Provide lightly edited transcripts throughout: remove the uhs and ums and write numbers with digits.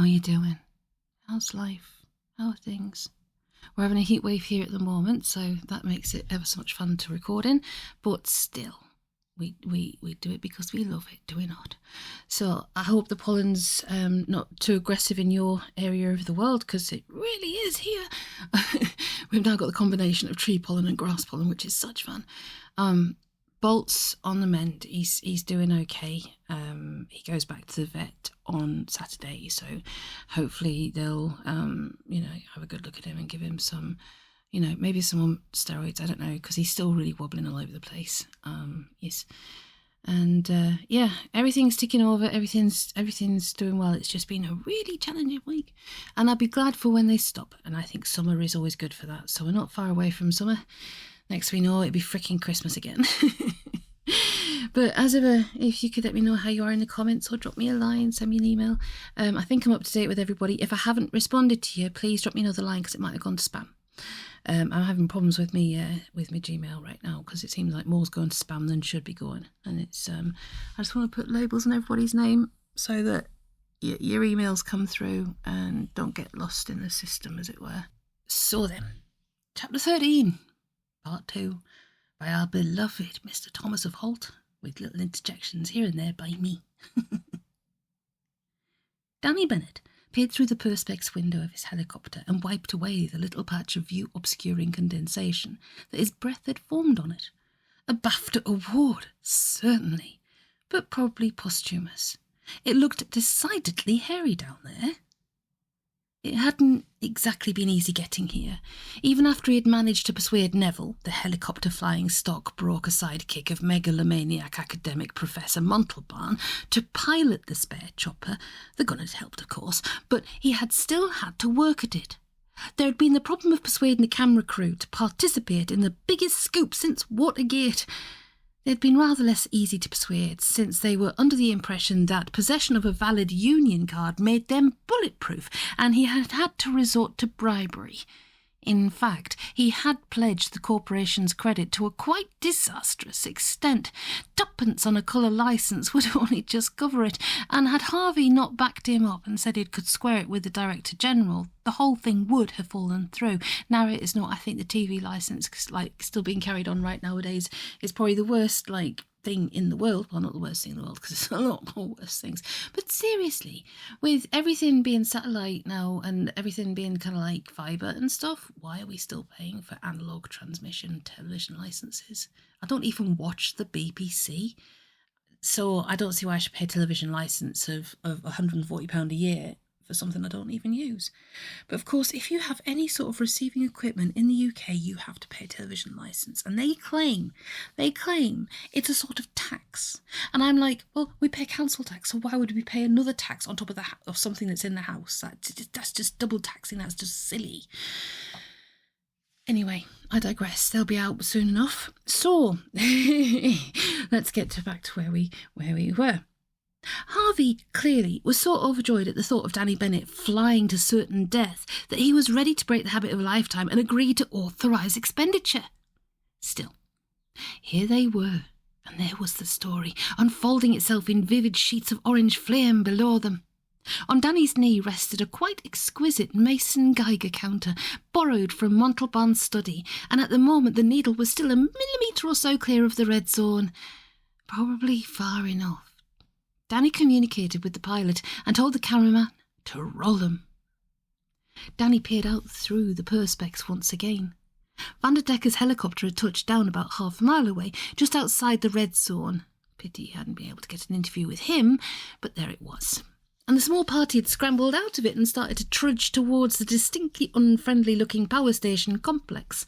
How are you doing? How's life? How are things? We're having a heat wave here at the moment, so that makes it ever so much fun to record in, but still, we do it because we love it, do we not? So I hope the pollen's not too aggressive in your area of the world, because it really is here. We've now got the combination of tree pollen and grass pollen, which is such fun. Bolt's on the mend. He's doing okay. He goes back to the vet on Saturday, so hopefully they'll have a good look at him and give him some, maybe some more steroids. I don't know, because he's still really wobbling all over the place. Yes, and everything's ticking over. Everything's doing well. It's just been a really challenging week, and I'll be glad for when they stop. And I think summer is always good for that. So we're not far away from summer. Next we know, it'll be freaking Christmas again. But as ever, if you could let me know how you are in the comments, or drop me a line, send me an email. I think I'm up to date with everybody. If I haven't responded to you, please drop me another line, because it might have gone to spam. I'm having problems with me Gmail right now, because it seems like more's going to spam than should be going. And it's I just want to put labels on everybody's name so that your emails come through and don't get lost in the system, as it were. So then, chapter 13. Part 2, by our beloved Mr. Thomas of Holt, with little interjections here and there by me. Danny Bennett peered through the perspex window of his helicopter and wiped away the little patch of view-obscuring condensation that his breath had formed on it. A BAFTA award, certainly, but probably posthumous. It looked decidedly hairy down there. It hadn't exactly been easy getting here. Even after he had managed to persuade Neville, the helicopter-flying stock-broker sidekick of megalomaniac academic Professor Montalban, to pilot the spare chopper, the gun had helped, of course, but he had still had to work at it. There had been the problem of persuading the camera crew to participate in the biggest scoop since Watergate. They had been rather less easy to persuade, since they were under the impression that possession of a valid union card made them bulletproof, and he had had to resort to bribery. In fact, he had pledged the corporation's credit to a quite disastrous extent. Tuppence on a colour licence would only just cover it, and had Harvey not backed him up and said he could square it with the Director General, the whole thing would have fallen through. Narrator's note, I think the TV licence, still being carried on right nowadays, is probably the worst, thing in the world. Well, not the worst thing in the world, because there's a lot more worse things. But seriously, with everything being satellite now and everything being kind of like fibre and stuff, why are we still paying for analogue transmission television licenses? I don't even watch the BBC, so I don't see why I should pay a television licence of £140 a year for something I don't even use. But of course, if you have any sort of receiving equipment in the UK, you have to pay a television licence. And they claim it's a sort of tax. And I'm like, well, we pay council tax, so why would we pay another tax on top of something that's in the house? That's just double taxing. That's just silly. Anyway, I digress. They'll be out soon enough. So let's get back to where we were. Harvey clearly was so overjoyed at the thought of Danny Bennett flying to certain death that he was ready to break the habit of a lifetime and agree to authorise expenditure. Still, here they were, and there was the story, unfolding itself in vivid sheets of orange flame below them. On Danny's knee rested a quite exquisite Mason Geiger counter, borrowed from Montalban's study, and at the moment the needle was still a millimetre or so clear of the red zone. Probably far enough. Danny communicated with the pilot and told the cameraman to roll them. Danny peered out through the perspex once again. Vanderdecker's helicopter had touched down about half a mile away, just outside the red zone. Pity he hadn't been able to get an interview with him, but there it was. And the small party had scrambled out of it and started to trudge towards the distinctly unfriendly-looking power station complex.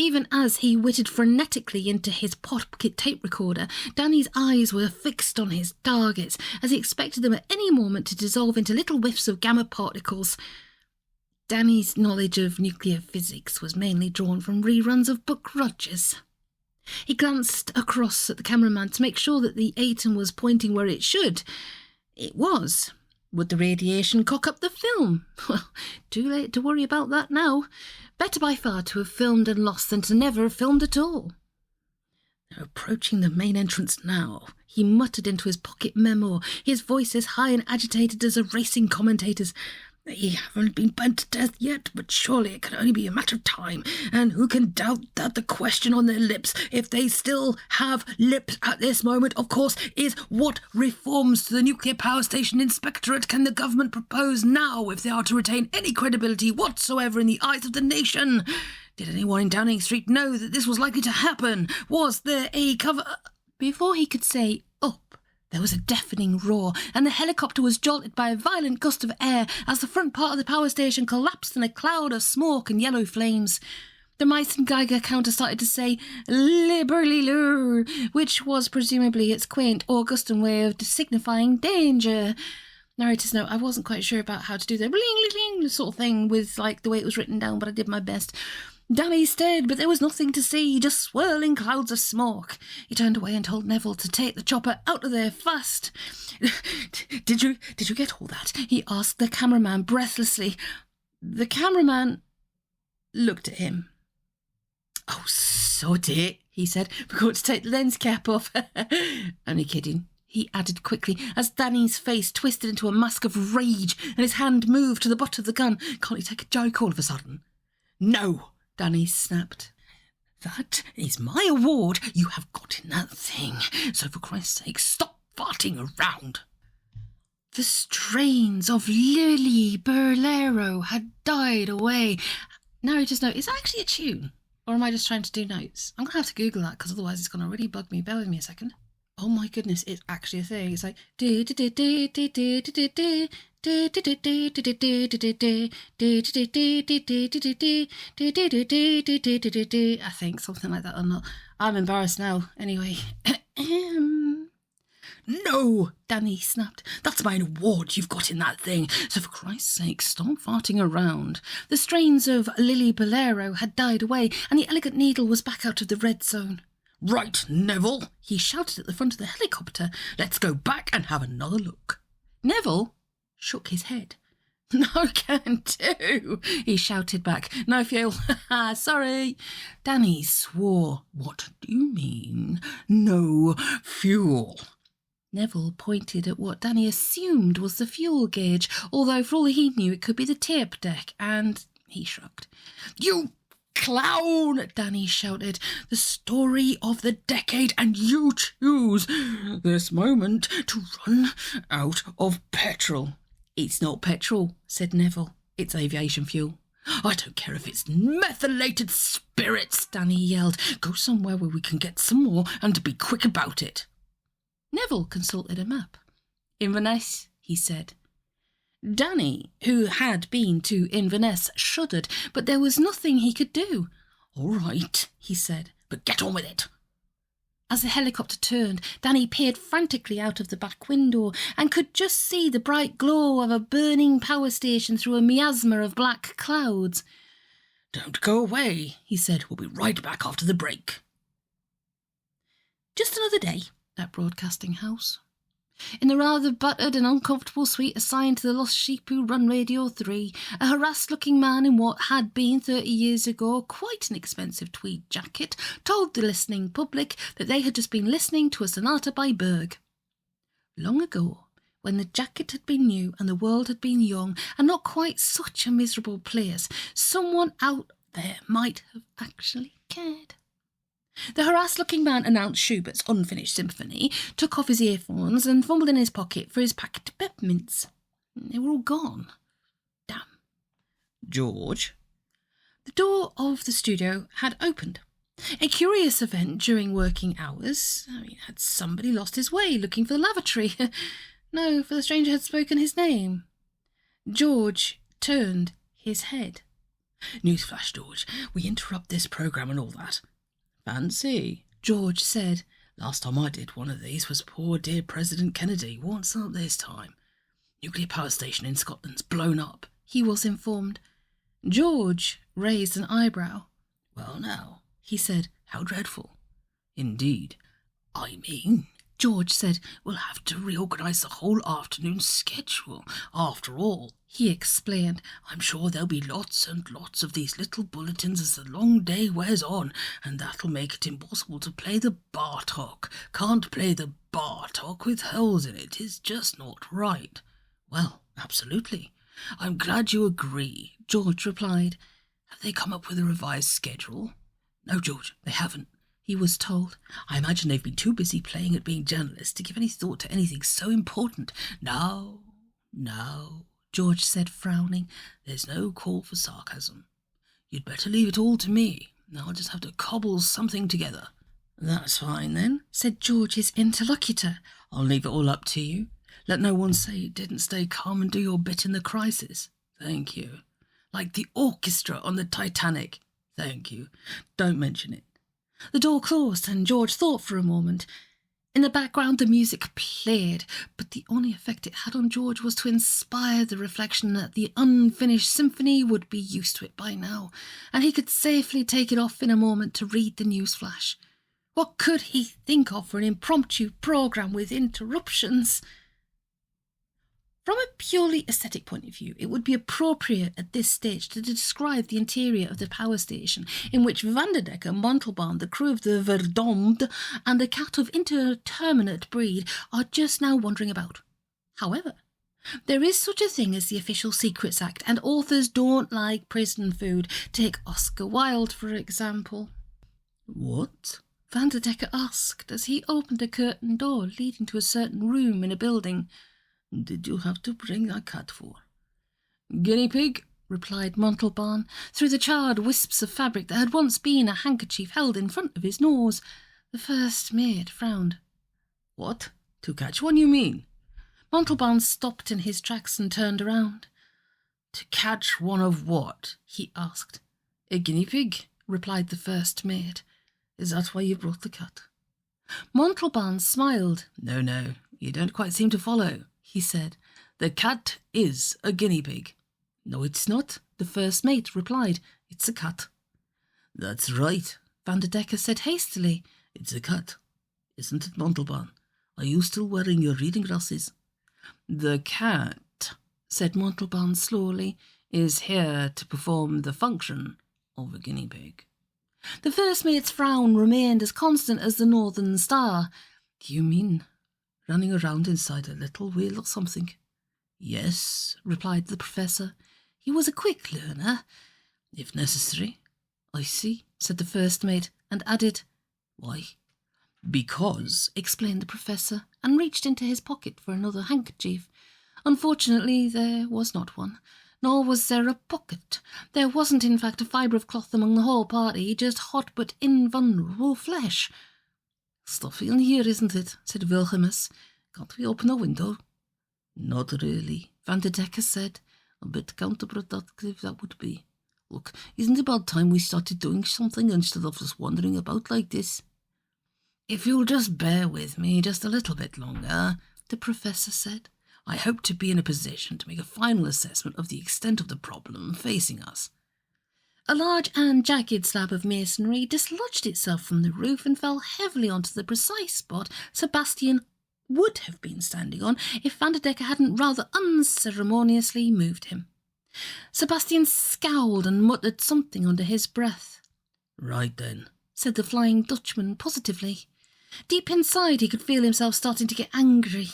Even as he whittled frenetically into his pocket tape recorder, Danny's eyes were fixed on his targets, as he expected them at any moment to dissolve into little whiffs of gamma particles. Danny's knowledge of nuclear physics was mainly drawn from reruns of Buck Rogers. He glanced across at the cameraman to make sure that the atom was pointing where it should. It was. Would the radiation cock up the film? Well, too late to worry about that now. Better by far to have filmed and lost than to never have filmed at all. They're approaching the main entrance now, he muttered into his pocket memo, his voice as high and agitated as a racing commentator's. They haven't been burnt to death yet, but surely it can only be a matter of time. And who can doubt that the question on their lips, if they still have lips at this moment, of course, is what reforms to the nuclear power station inspectorate can the government propose now if they are to retain any credibility whatsoever in the eyes of the nation? Did anyone in Downing Street know that this was likely to happen? Was there a cover... Before he could say up, there was a deafening roar, and the helicopter was jolted by a violent gust of air as the front part of the power station collapsed in a cloud of smoke and yellow flames. The Meissen Geiger counter started to say, "Liberally," which was presumably its quaint Augustan way of signifying danger. Narrator's note, I wasn't quite sure about how to do the bling sort of thing with like the way it was written down, but I did my best. Danny stared, but there was nothing to see, just swirling clouds of smoke. He turned away and told Neville to take the chopper out of there fast. Did you get all that? He asked the cameraman breathlessly. The cameraman looked at him. Oh, sod it, he said. Forgot to take the lens cap off. Only kidding, he added quickly, as Danny's face twisted into a mask of rage and his hand moved to the butt of the gun. Can't you take a joke all of a sudden? No, Danny snapped. That is my award. You have got in that thing. So for Christ's sake, stop farting around. The strains of Lily Burlero had died away. Narrator's note, is that actually a tune? Or am I just trying to do notes? I'm going to have to Google that because otherwise it's going to really bug me. Bear with me a second. Oh my goodness, it's actually a thing. It's like... I think something like that or not. I'm embarrassed now. Anyway. No, Danny snapped. That's my award you've got in that thing. So for Christ's sake, stop farting around. The strains of Lily Bolero had died away and the elegant needle was back out of the red zone. Right, Neville, he shouted at the front of the helicopter. Let's go back and have another look. Neville shook his head. No can do, he shouted back. No fuel. Sorry. Danny swore. What do you mean? No fuel. Neville pointed at what Danny assumed was the fuel gauge, although for all he knew it could be the tape deck, and he shrugged. You clown, Danny shouted. The story of the decade, and you choose this moment to run out of petrol. It's not petrol, said Neville. It's aviation fuel. I don't care if it's methylated spirits, Danny yelled. Go somewhere where we can get some more and be quick about it. Neville consulted a map. Inverness, he said. Danny, who had been to Inverness, shuddered, but there was nothing he could do. All right, he said, but get on with it. As the helicopter turned, Danny peered frantically out of the back window and could just see the bright glow of a burning power station through a miasma of black clouds. Don't go away, he said. We'll be right back after the break. Just another day at Broadcasting House. In the rather buttered and uncomfortable suite assigned to the Lost Sheep Who Run Radio 3, a harassed-looking man in what had been 30 years ago quite an expensive tweed jacket told the listening public that they had just been listening to a sonata by Berg. Long ago, when the jacket had been new and the world had been young and not quite such a miserable place, someone out there might have actually cared. The harassed-looking man announced Schubert's unfinished symphony, took off his earphones and fumbled in his pocket for his packet of peppermints. They were all gone. Damn. George? The door of the studio had opened. A curious event during working hours. Had somebody lost his way looking for the lavatory? No, for the stranger had spoken his name. George turned his head. Newsflash, George. We interrupt this programme and all that. Fancy, George said. Last time I did one of these was poor dear President Kennedy. What's up this time? Nuclear power station in Scotland's blown up, he was informed. George raised an eyebrow. Well now, he said, how dreadful. Indeed. I mean, George said, "We'll have to reorganise the whole afternoon schedule. After all," he explained, "I'm sure there'll be lots and lots of these little bulletins as the long day wears on, and that'll make it impossible to play the Bartok. Can't play the Bartok with holes in it. It's just not right." "Well, absolutely. I'm glad you agree," George replied. "Have they come up with a revised schedule?" "No, George, they haven't," he was told. "I imagine they've been too busy playing at being journalists to give any thought to anything so important." No, George said, frowning. "There's no call for sarcasm. You'd better leave it all to me. I'll just have to cobble something together." "That's fine, then," said George's interlocutor. "I'll leave it all up to you. Let no one say you didn't stay calm and do your bit in the crisis." "Thank you." "Like the orchestra on the Titanic." "Thank you. Don't mention it." The door closed and George thought for a moment. In the background the music played, but the only effect it had on George was to inspire the reflection that the unfinished symphony would be used to it by now, and he could safely take it off in a moment to read the news flash. What could he think of for an impromptu programme with interruptions? From a purely aesthetic point of view, it would be appropriate at this stage to describe the interior of the power station, in which Vanderdecker, Montalban, the crew of the Verdonde, and a cat of indeterminate breed are just now wandering about. However, there is such a thing as the Official Secrets Act, and authors don't like prison food. Take Oscar Wilde, for example. "What?" Vanderdecker asked as he opened a curtained door leading to a certain room in a building. "Did you have to bring that cat for?" "Guinea pig," replied Montalban, through the charred wisps of fabric that had once been a handkerchief held in front of his nose. The first mate frowned. "What? To catch one, you mean?" Montalban stopped in his tracks and turned around. "To catch one of what?" he asked. "A guinea pig," replied the first mate. "Is that why you brought the cat?" Montalban smiled. No, you don't quite seem to follow," he said. "The cat is a guinea pig." "No, it's not," the first mate replied. "It's a cat." "That's right," Vanderdecker said hastily. "It's a cat. Isn't it, Montalban? Are you still wearing your reading glasses?" "The cat," said Montalban slowly, "is here to perform the function of a guinea pig." The first mate's frown remained as constant as the northern star. "Do you mean running around inside a little wheel or something?" "Yes," replied the professor. He was a quick learner. "If necessary." "I see," said the first mate, and added, "Why?" "Because," explained the professor, and reached into his pocket for another handkerchief. Unfortunately, there was not one, nor was there a pocket. There wasn't, in fact, a fibre of cloth among the whole party, just hot but invulnerable flesh. "Stuffy in here, isn't it?" said Wilhelmus. "Can't we open a window?" "Not really," Vanderdecker said. "A bit counterproductive, that would be. Look, isn't it about time we started doing something instead of just wandering about like this?" "If you'll just bear with me just a little bit longer," the professor said, "I hope to be in a position to make a final assessment of the extent of the problem facing us." A large and jagged slab of masonry dislodged itself from the roof and fell heavily onto the precise spot Sebastian would have been standing on if Vanderdecker hadn't rather unceremoniously moved him. Sebastian scowled and muttered something under his breath. "Right then," said the Flying Dutchman positively. Deep inside he could feel himself starting to get angry.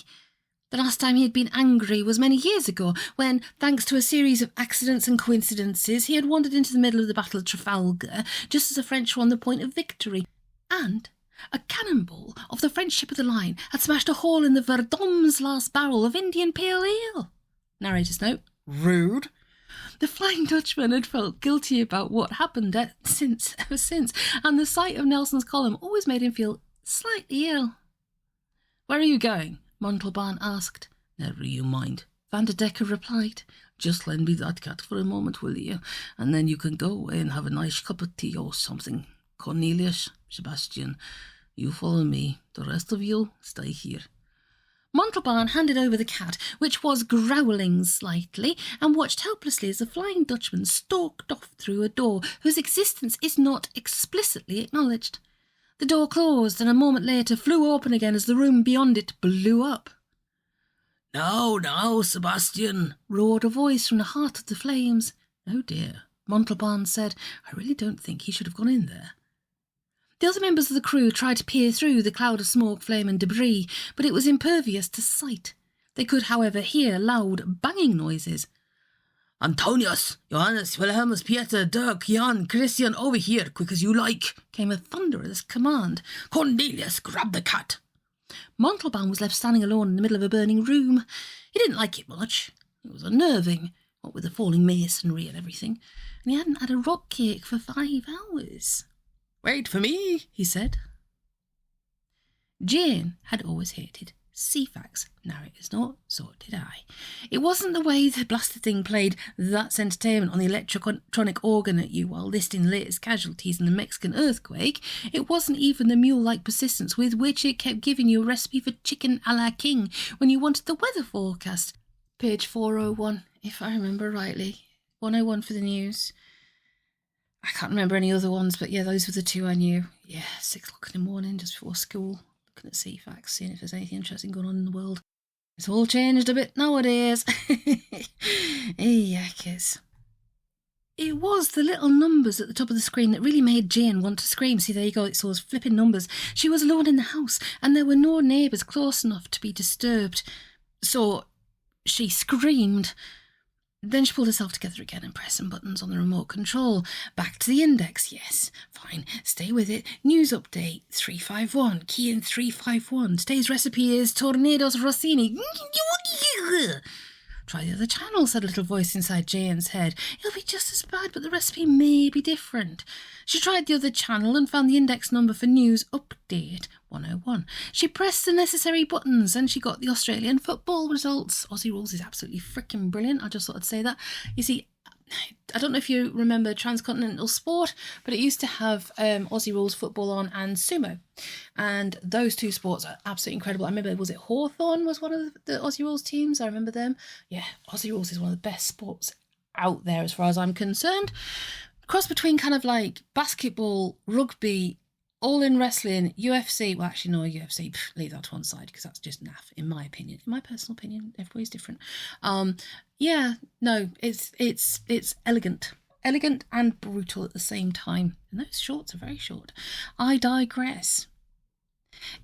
The last time he had been angry was many years ago, when, thanks to a series of accidents and coincidences, he had wandered into the middle of the Battle of Trafalgar, just as the French were on the point of victory, and a cannonball of the French ship of the line had smashed a hole in the Verdon's last barrel of Indian pale ale. Narrator's note, rude. The Flying Dutchman had felt guilty about what happened ever since, and the sight of Nelson's column always made him feel slightly ill. "Where are you going?" Montalban asked. "Never you mind," Vanderdecker replied. "Just lend me that cat for a moment, will you? And then you can go away and have a nice cup of tea or something. Cornelius, Sebastian, you follow me. The rest of you stay here." Montalban handed over the cat, which was growling slightly, and watched helplessly as the Flying Dutchman stalked off through a door whose existence is not explicitly acknowledged. The door closed and a moment later flew open again as the room beyond it blew up. "Now, now, Sebastian," roared a voice from the heart of the flames. "Oh dear," Montalban said. "I really don't think he should have gone in there." The other members of the crew tried to peer through the cloud of smoke, flame and debris, but it was impervious to sight. They could, however, hear loud banging noises. "Antonius, Johannes, Wilhelmus, Pieter, Dirk, Jan, Christian, over here, quick as you like," came a thunderous command. "Cornelius, grab the cat." Montalban was left standing alone in the middle of a burning room. He didn't like it much. It was unnerving, what with the falling masonry and everything, and he hadn't had a rock cake for 5 hours. "Wait for me," he said. Jane had always hated CFAX narrator's note, so did I. It wasn't the way the blasted thing played That's Entertainment on the electronic organ at you while listing the latest casualties in the Mexican earthquake. It wasn't even the mule-like persistence with which it kept giving you a recipe for chicken a la king when you wanted the weather forecast. Page 401, if I remember rightly. 101 for the news. I can't remember any other ones, but yeah, those were the two I knew. Yeah, 6 o'clock in the morning just before school. Looking at CFAX, seeing if there's anything interesting going on in the world. It's all changed a bit nowadays. Yuckers. It was the little numbers at the top of the screen that really made Jane want to scream. See, there you go, it's those flipping numbers. She was alone in the house, and there were no neighbours close enough to be disturbed. So she screamed. Then she pulled herself together again and pressed some buttons on the remote control. Back to the index, yes. Fine, stay with it. News update, 351. Key in 351. Today's recipe is Tornadoes Rossini. Try the other channel, said a little voice inside Jane's head. It'll be just as bad, but the recipe may be different. She tried the other channel and found the index number for news update, 101. She pressed the necessary buttons and she got the Australian football results. Aussie Rules is absolutely freaking brilliant. I just thought I'd say that. You see, I don't know if you remember Transcontinental Sport, but it used to have Aussie Rules football on and sumo. And those two sports are absolutely incredible. I remember, was it Hawthorn was one of the Aussie Rules teams? I remember them. Yeah, Aussie Rules is one of the best sports out there as far as I'm concerned. Cross between kind of like basketball, rugby, all in wrestling, UFC. Well, actually, no, UFC. Leave that to one side because that's just naff, in my opinion. In my personal opinion, everybody's different. Yeah, no, it's elegant and brutal at the same time. And those shorts are very short. I digress.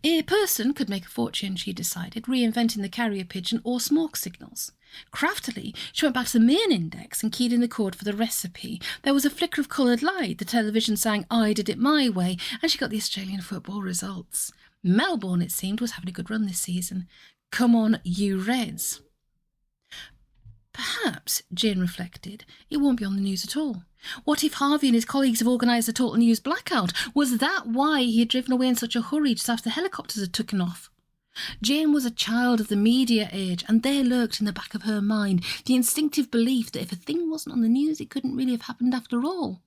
A person could make a fortune, she decided, reinventing the carrier pigeon or smoke signals. Craftily, she went back to the main index and keyed in the code for the recipe. There was a flicker of coloured light. The television sang, I did it my way, and she got the Australian football results. Melbourne, it seemed, was having a good run this season. Come on, you Reds. Perhaps, Jane reflected, it won't be on the news at all. What if Harvey and his colleagues have organised a total news blackout? Was that why he had driven away in such a hurry just after the helicopters had taken off? Jane was a child of the media age, and there lurked in the back of her mind the instinctive belief that if a thing wasn't on the news, it couldn't really have happened after all.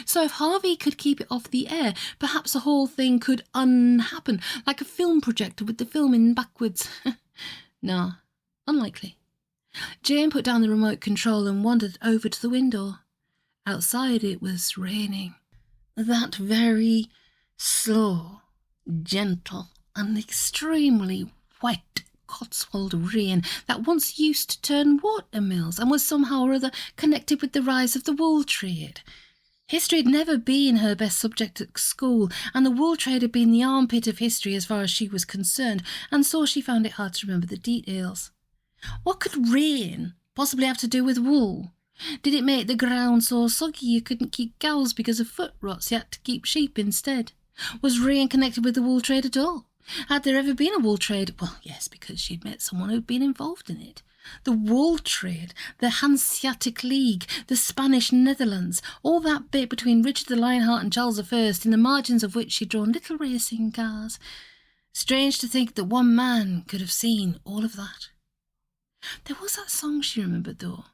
So if Harvey could keep it off the air, perhaps the whole thing could unhappen, like a film projector with the film in backwards. Nah, unlikely. Jane put down the remote control and wandered over to the window. Outside it was raining. That very slow, gentle, and extremely wet Cotswold rain that once used to turn watermills and was somehow or other connected with the rise of the wool trade. History had never been her best subject at school, and the wool trade had been the armpit of history as far as she was concerned, and so she found it hard to remember the details. What could rain possibly have to do with wool? Did it make the ground so soggy you couldn't keep cows because of foot rots, you had to keep sheep instead? Was rain connected with the wool trade at all? Had there ever been a wool trade? Well, yes, because she'd met someone who'd been involved in it. The wool trade, the Hanseatic League, the Spanish Netherlands, all that bit between Richard the Lionheart and Charles I, in the margins of which she'd drawn little racing cars. Strange to think that one man could have seen all of that. There was that song she remembered, though.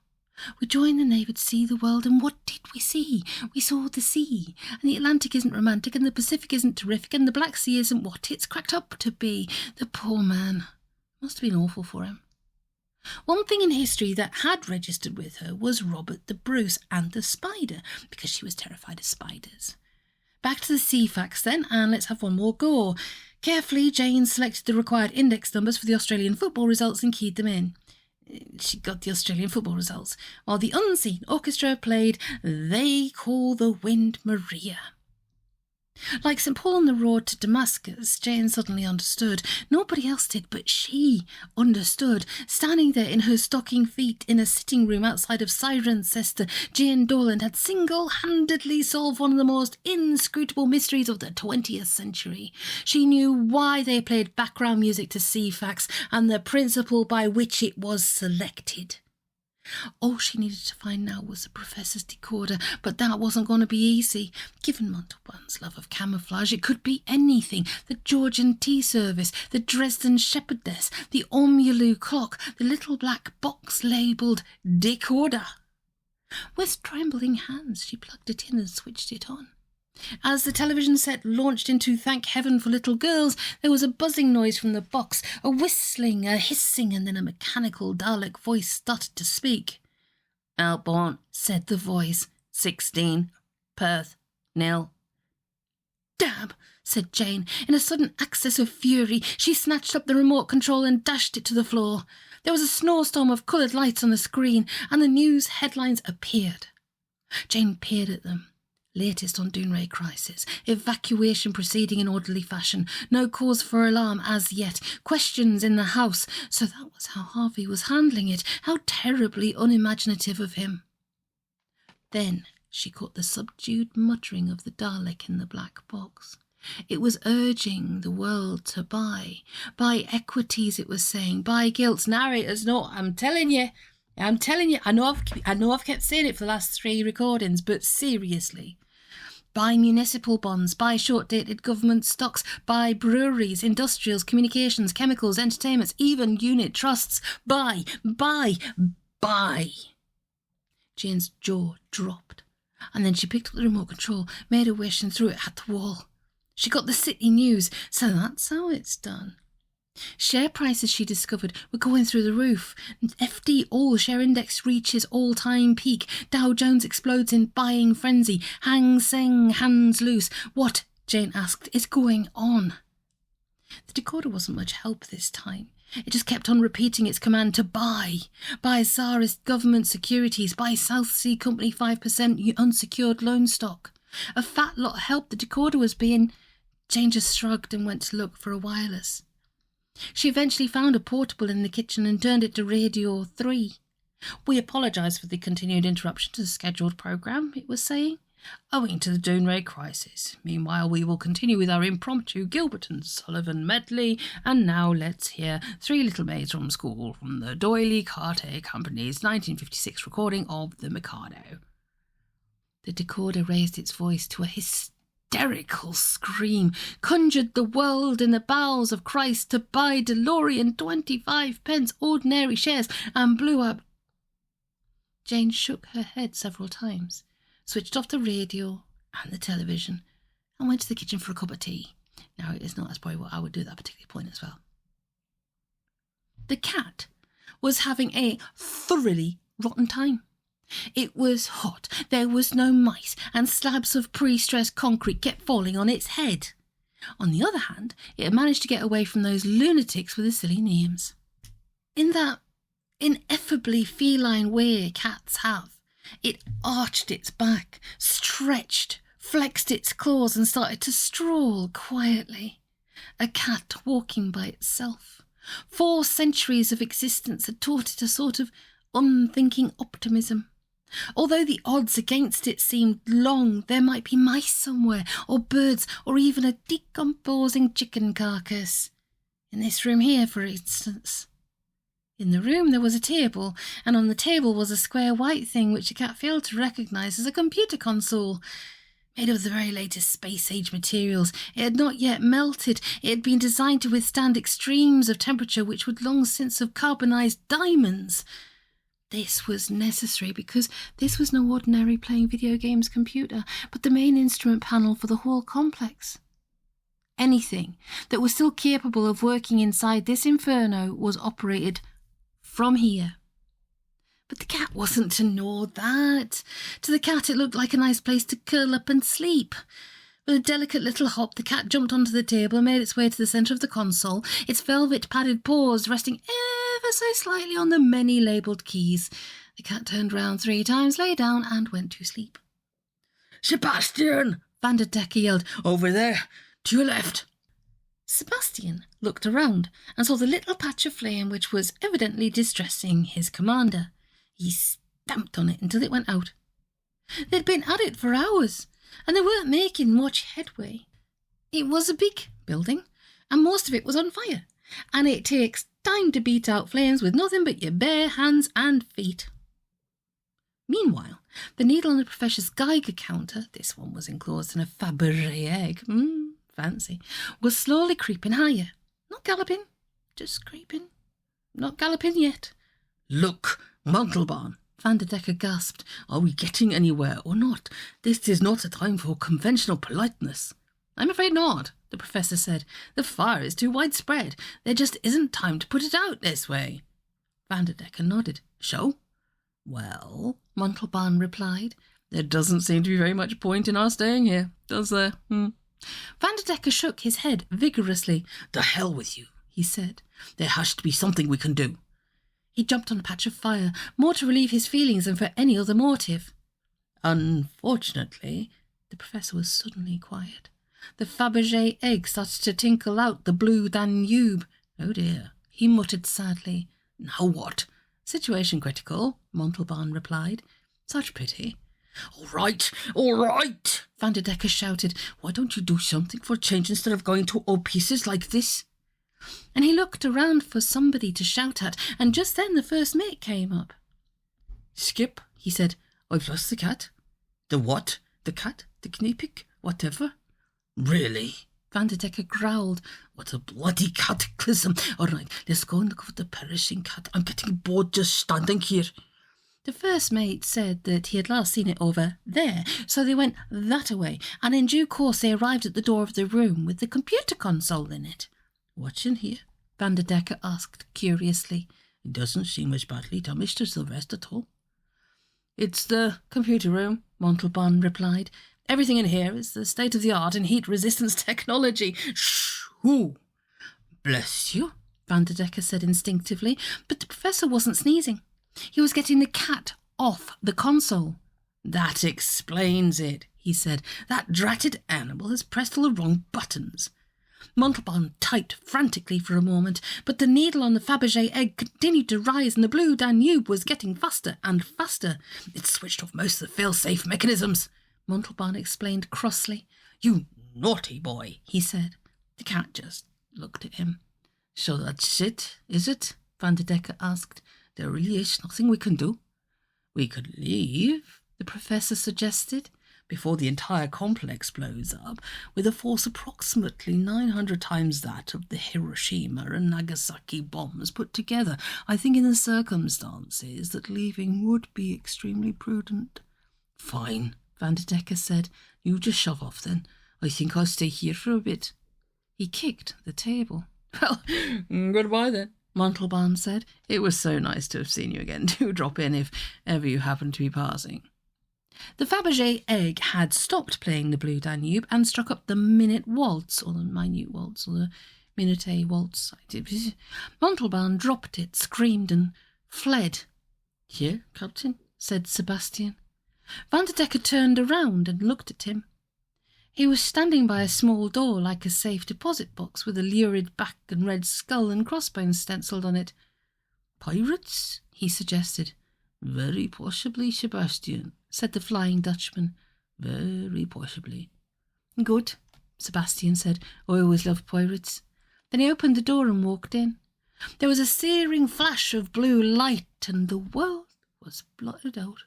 We joined the neighbour to see the world, and what did we see? We saw the sea, and the Atlantic isn't romantic, and the Pacific isn't terrific, and the Black Sea isn't what it's cracked up to be. The poor man. Must have been awful for him. One thing in history that had registered with her was Robert the Bruce and the spider, because she was terrified of spiders. Back to the C-facts then, and let's have one more go. Carefully, Jane selected the required index numbers for the Australian football results and keyed them in. She got the Australian football results, while the unseen orchestra played They Call the Wind Maria. Like St. Paul on the road to Damascus, Jane suddenly understood. Nobody else did, but she understood. Standing there in her stocking feet in a sitting room outside of Cirencester, Jane Dolan had single-handedly solved one of the most inscrutable mysteries of the 20th century. She knew why they played background music to C-facts and the principle by which it was selected. All she needed to find now was the professor's decoder, but that wasn't going to be easy. Given Montalban's love of camouflage, it could be anything. The Georgian tea service, the Dresden shepherdess, the Omulu clock, the little black box labelled decoder. With trembling hands, she plugged it in and switched it on. As the television set launched into Thank Heaven for Little Girls, there was a buzzing noise from the box, a whistling, a hissing, and then a mechanical Dalek voice started to speak. "Melbourne," said the voice. 16. Perth, 0. "Damn," said Jane. In a sudden access of fury, she snatched up the remote control and dashed it to the floor. There was a snowstorm of coloured lights on the screen, and the news headlines appeared. Jane peered at them. Latest on Dounreay crisis. Evacuation proceeding in orderly fashion. No cause for alarm as yet. Questions in the house. So that was how Harvey was handling it. How terribly unimaginative of him. Then she caught the subdued muttering of the Dalek in the black box. It was urging the world to buy. Buy equities, it was saying. Buy gilts. Narrators, no, I'm telling you. I know I've kept saying it for the last 3 recordings, but seriously. Buy municipal bonds, buy short-dated government stocks, buy breweries, industrials, communications, chemicals, entertainments, even unit trusts. Buy. Jane's jaw dropped, and then she picked up the remote control, made a wish and threw it at the wall. She got the city news, so that's how it's done. Share prices, she discovered, were going through the roof. FD All Share Index reaches all-time peak. Dow Jones explodes in buying frenzy. Hang Seng hands loose. What, Jane asked, is going on? The decoder wasn't much help this time. It just kept on repeating its command to buy. Buy Tsarist government securities. Buy South Sea Company 5% unsecured loan stock. A fat lot helped. The decoder was being... Jane just shrugged and went to look for a wireless. She eventually found a portable in the kitchen and turned it to Radio 3. "We apologise for the continued interruption to the scheduled programme," it was saying, "owing to the Dounreay crisis. Meanwhile, we will continue with our impromptu Gilbert and Sullivan medley, and now let's hear 3 Little Maids from School from the D'Oyly Carte Company's 1956 recording of The Mikado." The decoder raised its voice to a hysterical scream, conjured the world in the bowels of Christ to buy DeLorean 25p ordinary shares, and blew up. Jane shook her head several times, switched off the radio and the television, and went to the kitchen for a cup of tea. Now, it is not as probably what I would do at that particular point as well. The cat was having a thoroughly rotten time. It was hot, there was no mice, and slabs of pre-stressed concrete kept falling on its head. On the other hand, it had managed to get away from those lunatics with the silly names. In that ineffably feline way cats have, it arched its back, stretched, flexed its claws, and started to stroll quietly. A cat walking by itself. 4 centuries of existence had taught it a sort of unthinking optimism. Although the odds against it seemed long, there might be mice somewhere, or birds, or even a decomposing chicken carcass. In this room here, for instance. In the room there was a table, and on the table was a square white thing which the cat failed to recognise as a computer console. Made of the very latest space-age materials, it had not yet melted. It had been designed to withstand extremes of temperature which would long since have carbonised diamonds. This was necessary because this was no ordinary playing video games computer, but the main instrument panel for the whole complex. Anything that was still capable of working inside this inferno was operated from here. But the cat wasn't to know that. To the cat it looked like a nice place to curl up and sleep. With a delicate little hop, the cat jumped onto the table and made its way to the centre of the console, its velvet-padded paws resting ever so slightly on the many labelled keys. The cat turned round 3 times, lay down, and went to sleep. "Sebastian!" Vanderdecker yelled. "Over there, to your left." Sebastian looked around and saw the little patch of flame which was evidently distressing his commander. He stamped on it until it went out. They'd been at it for hours, and they weren't making much headway. It was a big building, and most of it was on fire, and it takes time to beat out flames with nothing but your bare hands and feet. Meanwhile, the needle on the professor's Geiger counter, this one was enclosed in a Fabergé egg, fancy, was slowly creeping higher. Not galloping, just creeping. Not galloping yet. "Look, Montalban!" Vanderdecker gasped. "Are we getting anywhere or not? This is not a time for conventional politeness." "I'm afraid not," the professor said. "The fire is too widespread. There just isn't time to put it out this way." Vanderdecker nodded. "So?" "Well," Montalban replied, "there doesn't seem to be very much point in our staying here, does there?" Vanderdecker shook his head vigorously. "The hell with you," he said. "There has to be something we can do." He jumped on a patch of fire, more to relieve his feelings than for any other motive. Unfortunately, the professor was suddenly quiet. The Fabergé egg started to tinkle out the blue Danube. "Oh dear," he muttered sadly. "Now what?" "Situation critical," Montalban replied. "Such pity." All right, Vanderdecker shouted. "Why don't you do something for a change instead of going to old pieces like this?" And he looked around for somebody to shout at, and just then the first mate came up. "Skip," he said, "I've lost the cat." "The what?" "The cat, the Kneepik, whatever." "Really?" Vanderdecker growled. "What a bloody cataclysm. All right, let's go and look for the perishing cat. I'm getting bored just standing here." The first mate said that he had last seen it over there, so they went that way, and in due course they arrived at the door of the room with the computer console in it. "What's in here?" Vanderdecker asked curiously. "It doesn't seem as badly damaged as the rest at all." "It's the computer room," Montalban replied. "Everything in here is the state-of-the-art in heat-resistance technology." "Shh! Who?" "Bless you," Vanderdecker said instinctively, but the professor wasn't sneezing. He was getting the cat off the console. "That explains it," he said. "That dratted animal has pressed all the wrong buttons." Montalban typed frantically for a moment, but the needle on the Fabergé egg continued to rise and the blue Danube was getting faster and faster. "It's switched off most of the fail-safe mechanisms," Montalban explained crossly. "You naughty boy," he said. The cat just looked at him. "So that's it, is it?" Vanderdecker asked. "There really is nothing we can do?" "We could leave," the professor suggested, "before the entire complex blows up, with a force approximately 900 times that of the Hiroshima and Nagasaki bombs put together. I think in the circumstances that leaving would be extremely prudent." "Fine," Vanderdecker said. "You just shove off then. I think I'll stay here for a bit." He kicked the table. "Well, goodbye then," Montalban said. "It was so nice to have seen you again. Do drop in if ever you happen to be passing." The Fabergé egg had stopped playing the Blue Danube and struck up the minute waltz, or the minute waltz, or the minute waltz. Montalban dropped it, screamed, and fled. "Here, Captain," said Sebastian. Vanderdecker turned around and looked at him. He was standing by a small door like a safe deposit box with a lurid back and red skull and crossbones stencilled on it. "Pirates?" he suggested. "Very possibly, Sebastian," said the Flying Dutchman. "Very possibly." "Good," Sebastian said. "I always loved pirates." Then he opened the door and walked in. There was a searing flash of blue light and the world was blotted out.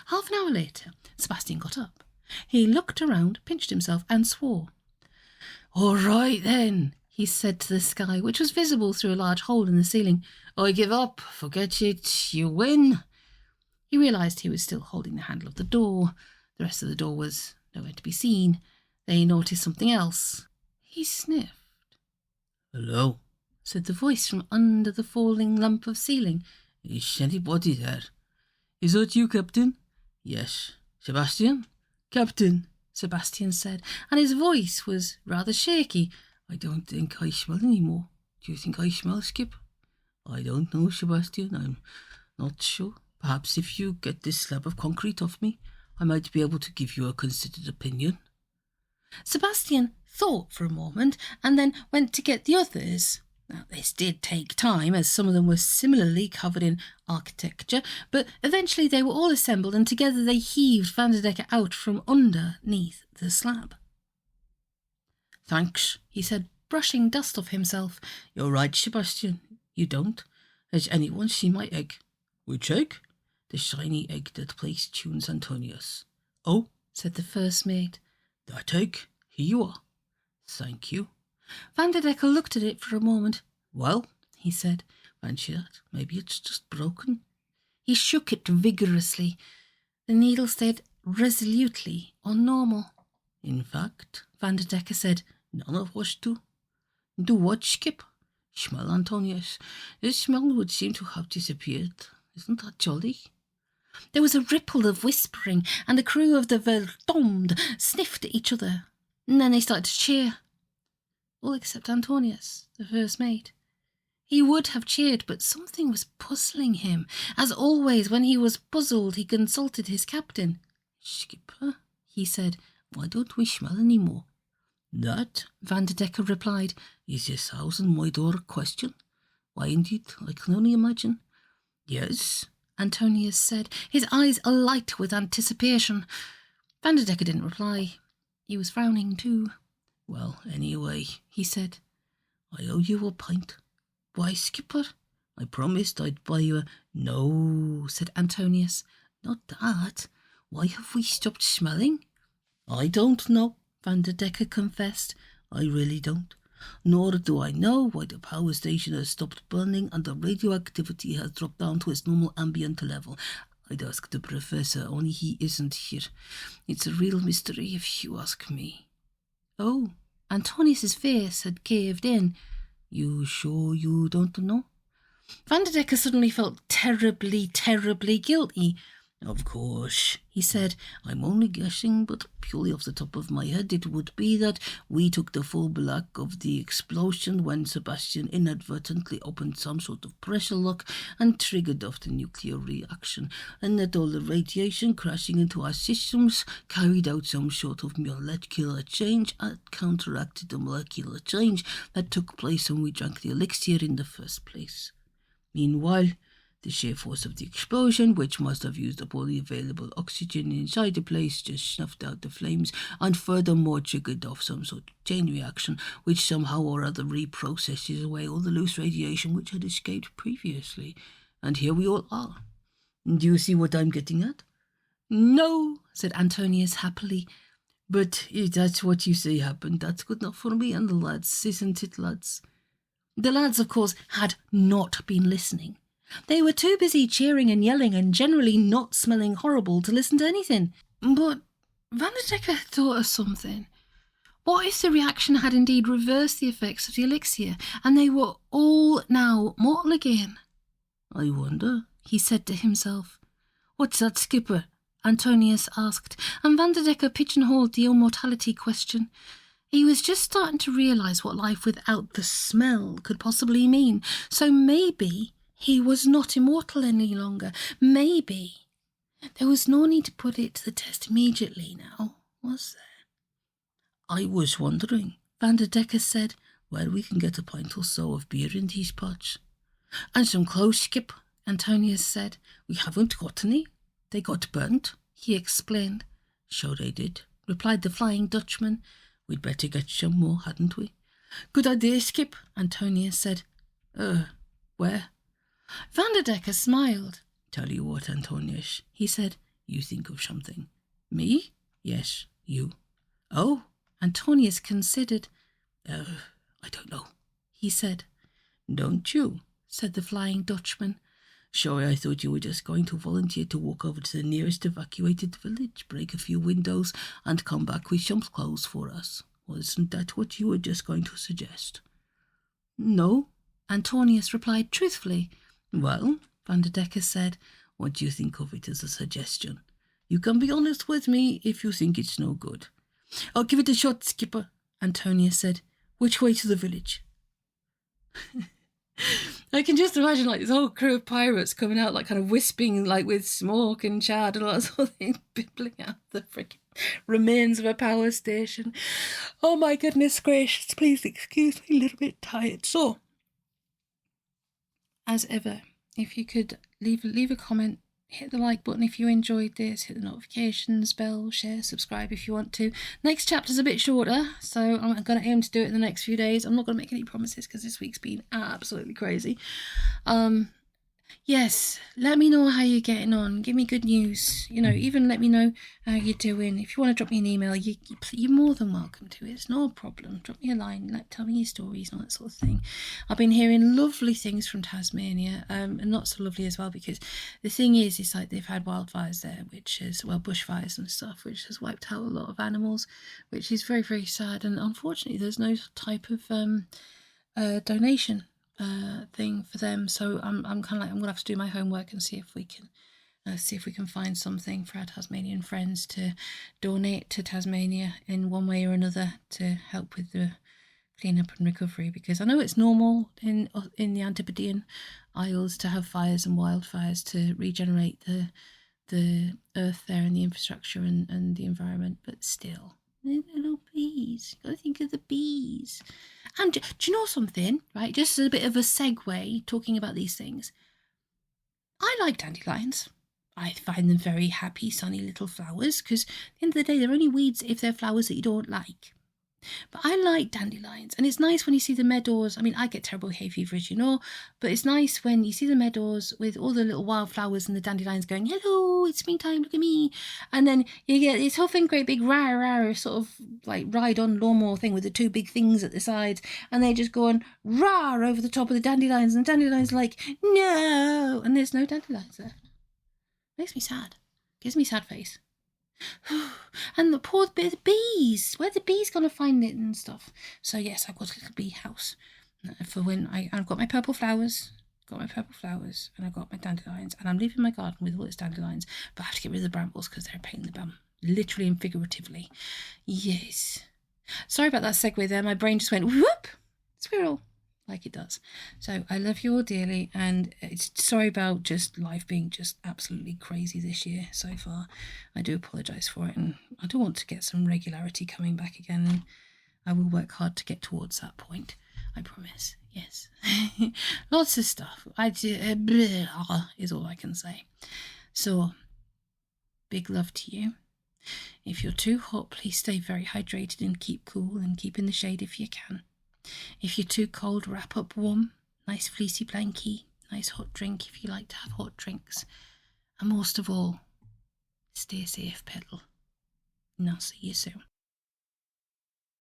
Half an hour later, Sebastian got up. He looked around, pinched himself, and swore. "All right, then," he said to the sky, which was visible through a large hole in the ceiling. "I give up. Forget it. You win." He realised he was still holding the handle of the door. The rest of the door was nowhere to be seen. Then he noticed something else. He sniffed. "Hello," said the voice from under the falling lump of ceiling. "Is anybody there?" "Is that you, Captain?" "Yes." "Sebastian?" "Captain." Sebastian said, and his voice was rather shaky. I don't think I smell any more. Do you think I smell, Skip? I don't know, Sebastian. I'm not sure. Perhaps if you get this slab of concrete off me, I might be able to give you a considered opinion. Sebastian thought for a moment and then went to get the others. Now, this did take time, as some of them were similarly covered in architecture, but eventually they were all assembled and together they heaved Vanderdecker out from underneath the slab. Thanks, he said, brushing dust off himself. You're right, Sebastian. You don't. Has anyone seen my egg? Which egg? The shiny egg that plays tunes, Antonius. Oh, said the first mate. That egg? Here you are. Thank you. Vanderdecker looked at it for a moment. Well, he said, fancy that. Maybe it's just broken. He shook it vigorously. The needle stayed resolutely on normal. In fact, Vanderdecker said, none of us do. Do what, Skip? Smell, Antonius. The smell would seem to have disappeared. Isn't that jolly? There was a ripple of whispering, and the crew of the Verdonde sniffed at each other. And then they started to cheer. All except Antonius, the first mate. He would have cheered, but something was puzzling him. As always, when he was puzzled, he consulted his captain. Skipper, he said, why don't we smell any more? That, Vanderdecker replied, is a $1,000 question. Why, indeed, I can only imagine. Yes, Antonius said, his eyes alight with anticipation. Vanderdecker didn't reply. He was frowning too. Well, anyway, he said, I owe you a pint. Why, Skipper? I promised I'd buy you a... No, said Antonius. Not that. Why have we stopped smelling? I don't know, Vanderdecker confessed. I really don't. Nor do I know why the power station has stopped burning and the radioactivity has dropped down to its normal ambient level. I'd ask the professor, only he isn't here. It's a real mystery if you ask me. Oh, Antonius's face had caved in. You sure you don't know? Vanderdecker suddenly felt terribly, terribly guilty. Of course, he said, I'm only guessing, but purely off the top of my head it would be that we took the full black of the explosion when Sebastian inadvertently opened some sort of pressure lock and triggered off the nuclear reaction, and that all the radiation crashing into our systems carried out some sort of molecular change and counteracted the molecular change that took place when we drank the elixir in the first place. Meanwhile, the sheer force of the explosion, which must have used up all the available oxygen inside the place, just snuffed out the flames and furthermore triggered off some sort of chain reaction which somehow or other reprocesses away all the loose radiation which had escaped previously. And here we all are. Do you see what I'm getting at? No, said Antonius happily. But if that's what you say happened, that's good enough for me and the lads, isn't it, lads? The lads, of course, had not been listening. They were too busy cheering and yelling and generally not smelling horrible to listen to anything. But Vanderdecker thought of something. What if the reaction had indeed reversed the effects of the elixir, and they were all now mortal again? I wonder, he said to himself. What's that, Skipper? Antonius asked, and Vanderdecker pigeonholed the immortality question. He was just starting to realise what life without the smell could possibly mean, so maybe he was not immortal any longer. Maybe. There was no need to put it to the test immediately now, was there? I was wondering, Vanderdecker said, where we can get a pint or so of beer in these parts. And some clothes, Skip, Antonius said. We haven't got any. They got burnt, he explained. So they did, replied the Flying Dutchman. We'd better get some more, hadn't we? Good idea, Skip, Antonius said. Where? Vanderdecker smiled. Tell you what, Antonius, he said. You think of something. Me? Yes, you. Oh, Antonius considered. I don't know, he said. Don't you? Said the Flying Dutchman. Sorry, I thought you were just going to volunteer to walk over to the nearest evacuated village, break a few windows, and come back with some clothes for us. Wasn't that what you were just going to suggest? No, Antonius replied truthfully. Well, Vanderdecker said, what do you think of it as a suggestion? You can be honest with me if you think it's no good. I'll give it a shot, skipper, Antonia said. Which way to the village? I can just imagine like this whole crew of pirates coming out like kind of wisping like with smoke and chard and all that sort of thing, bibbling out the freaking remains of a power station. Oh my goodness gracious, please excuse me, a little bit tired. So, as ever, if you could leave a comment, hit the like button if you enjoyed this, hit the notifications bell, share, subscribe if you want to. Next chapter's a bit shorter, so I'm going to aim to do it in the next few days. I'm not going to make any promises because this week's been absolutely crazy. Yes, let me know how you're getting on. Give me good news. You know, even let me know how you're doing. If you want to drop me an email, you're more than welcome to it. It's no problem. Drop me a line, tell me your stories and all that sort of thing. I've been hearing lovely things from Tasmania, and not so lovely as well, because the thing is, it's like they've had wildfires there, which is, well, bushfires and stuff, which has wiped out a lot of animals, which is very, very sad. And unfortunately, there's no type of donation thing for them, so I'm kind of like, I'm gonna have to do my homework and see if we can find something for our Tasmanian friends to donate to Tasmania in one way or another to help with the cleanup and recovery, because I know it's normal in the Antipodean Isles to have fires and wildfires to regenerate the earth there and the infrastructure and the environment, but still, little bees, you gotta think of the bees. And do you know something, right? Just as a bit of a segue, talking about these things. I like dandelions. I find them very happy, sunny little flowers, because at the end of the day, they're only weeds if they're flowers that you don't like. But I like dandelions, and it's nice when you see the meadows. I mean, I get terrible hay fever, as you know, but it's nice when you see the meadows with all the little wildflowers and the dandelions going, hello, it's springtime, look at me. And then you get this whole thing, great big rah sort of like ride-on lawnmower thing with the two big things at the sides, and they're just going rah over the top of the dandelions, and the dandelions are like, no, and there's no dandelions left. Makes me sad. Gives me sad face. And the poor bit of the bees. Where the bees gonna find it and stuff? So yes, I've got a little bee house for when I've got my purple flowers, and I've got my dandelions, and I'm leaving my garden with all its dandelions, but I have to get rid of the brambles because they're a pain in the bum, literally and figuratively. Yes. Sorry about that segue there. My brain just went whoop, squirrel, like it does. So I love you all dearly, and it's sorry about just life being just absolutely crazy this year so far. I do apologise for it, and I do want to get some regularity coming back again, and I will work hard to get towards that point, I promise. Yes. Lots of stuff. Is all I can say. So, big love to you. If you're too hot, please stay very hydrated and keep cool, and keep in the shade if you can. If you're too cold, wrap up warm, nice fleecy blankie, nice hot drink if you like to have hot drinks. And most of all, stay safe, pedal. And I'll see you soon.